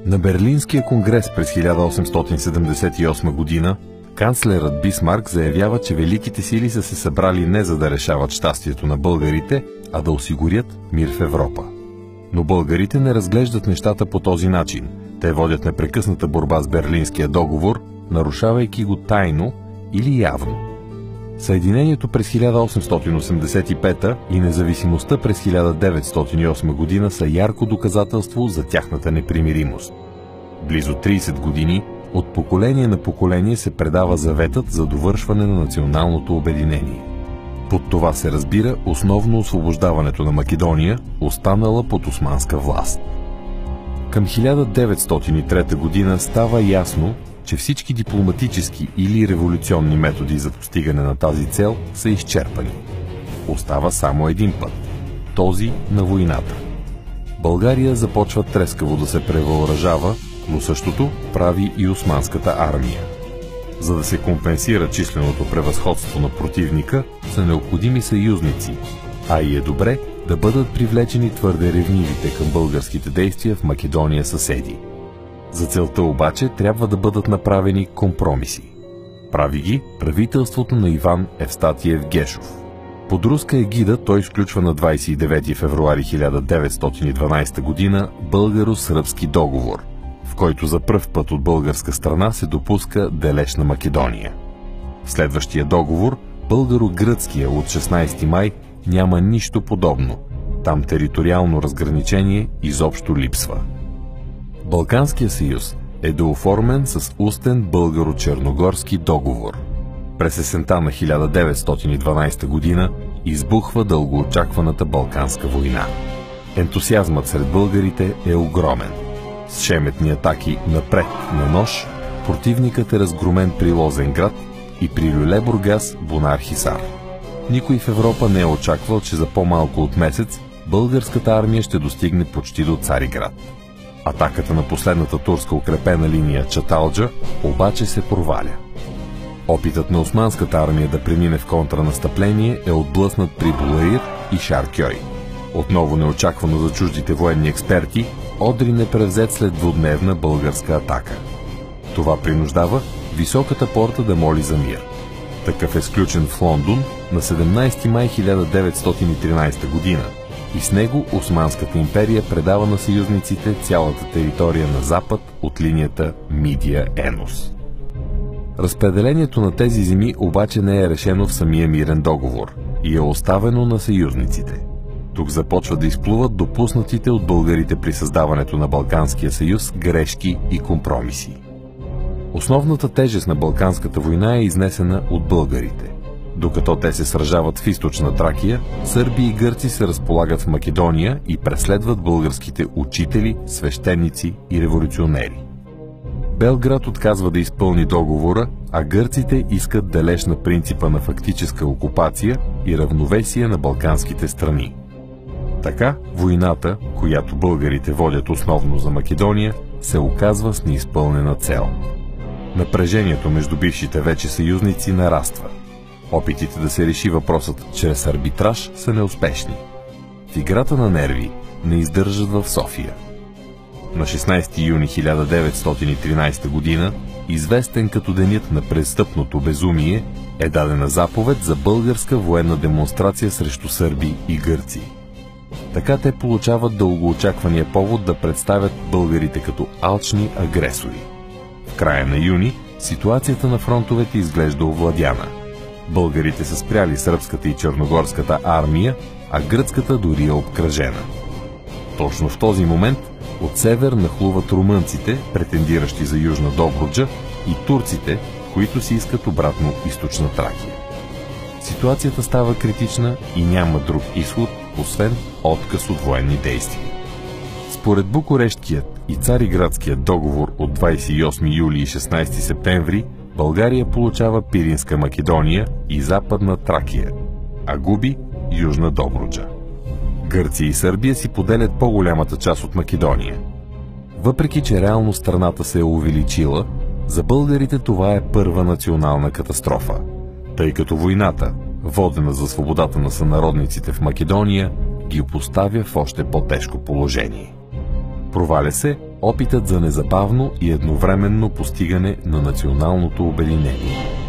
На Берлинския конгрес през 1878 година канцлерът Бисмарк заявява, че великите сили са се събрали не за да решават щастието на българите, а да осигурят мир в Европа. Но българите не разглеждат нещата по този начин. Те водят непрекъсната борба с Берлинския договор, нарушавайки го тайно или явно. Съединението през 1885 и независимостта през 1908 година са ярко доказателство за тяхната непримиримост. Близо 30 години от поколение на поколение се предава заветът за довършване на националното обединение. Под това се разбира основно освобождаването на Македония, останала под османска власт. Към 1903 година става ясно, че всички дипломатически или революционни методи за постигане на тази цел са изчерпани. Остава само един път – този на войната. България започва трескаво да се превъоръжава, но същото прави и османската армия. За да се компенсира численото превъзходство на противника, са необходими съюзници, а и е добре да бъдат привлечени твърде ревнивите към българските действия в Македония съседи. За целта обаче трябва да бъдат направени компромиси. Прави ги правителството на Иван Евстатиев Гешов. Под руска егида той сключва на 29 февруари 1912 година българо-сръбски договор, в който за пръв път от българска страна се допуска дележ на Македония. В следващия договор, българо-гръцкия от 16 май, няма нищо подобно. Там териториално разграничение изобщо липсва. Балканския съюз е дооформен с устен българо-черногорски договор. През есента на 1912 година избухва дългоочакваната Балканска война. Ентусиазмът сред българите е огромен. С шеметни атаки напред на нож, противникът е разгромен при Лозенград и при Люлебургас Бунар-Хисар. Никой в Европа не е очаквал, че за по-малко от месец българската армия ще достигне почти до Цариград. Атаката на последната турска укрепена линия Чаталджа обаче се проваля. Опитът на османската армия да премине в контранастъпление е отблъснат при Булаир и Шаркьой. Отново неочаквано за чуждите военни експерти, Одрин е превзет след двудневна българска атака. Това принуждава Високата порта да моли за мир. Такъв е сключен в Лондон на 17 май 1913 година и с него Османската империя предава на съюзниците цялата територия на запад от линията Мидия-Енос. Разпределението на тези земи обаче не е решено в самия мирен договор и е оставено на съюзниците. Тук започва да изплуват допуснатите от българите при създаването на Балканския съюз грешки и компромиси. Основната тежест на Балканската война е изнесена от българите. Докато те се сражават в източна Тракия, сърби и гърци се разполагат в Македония и преследват българските учители, свещеници и революционери. Белград отказва да изпълни договора, а гърците искат дележ на принципа на фактическа окупация и равновесие на балканските страни. Така, войната, която българите водят основно за Македония, се оказва с неизпълнена цел. Напрежението между бившите вече съюзници нараства. Опитите да се реши въпросът чрез арбитраж са неуспешни. В играта на нерви не издържат в София. На 16 юни 1913 година, известен като денят на престъпното безумие, е дадена заповед за българска военна демонстрация срещу сърби и гърци. Така те получават дългоочаквания повод да представят българите като алчни агресори. В края на юни ситуацията на фронтовете изглежда овладяна. Българите са спряли сръбската и черногорската армия, а гръцката дори е обкръжена. Точно в този момент от север нахлуват румънците, претендиращи за Южна Добруджа, и турците, които си искат обратно източна Тракия. Ситуацията става критична и няма друг изход, освен отказ от военни действия. Според Букурештският и Цариградският договор от 28 юли и 16 септември, България получава Пиринска Македония и Западна Тракия, а губи Южна Добруджа. Гърция и Сърбия си поделят по-голямата част от Македония. Въпреки че реално страната се е увеличила, за българите това е първа национална катастрофа, тъй като войната, водена за свободата на сънародниците в Македония, ги поставя в още по-тежко положение. Проваля се опитът за незабавно и едновременно постигане на националното обединение.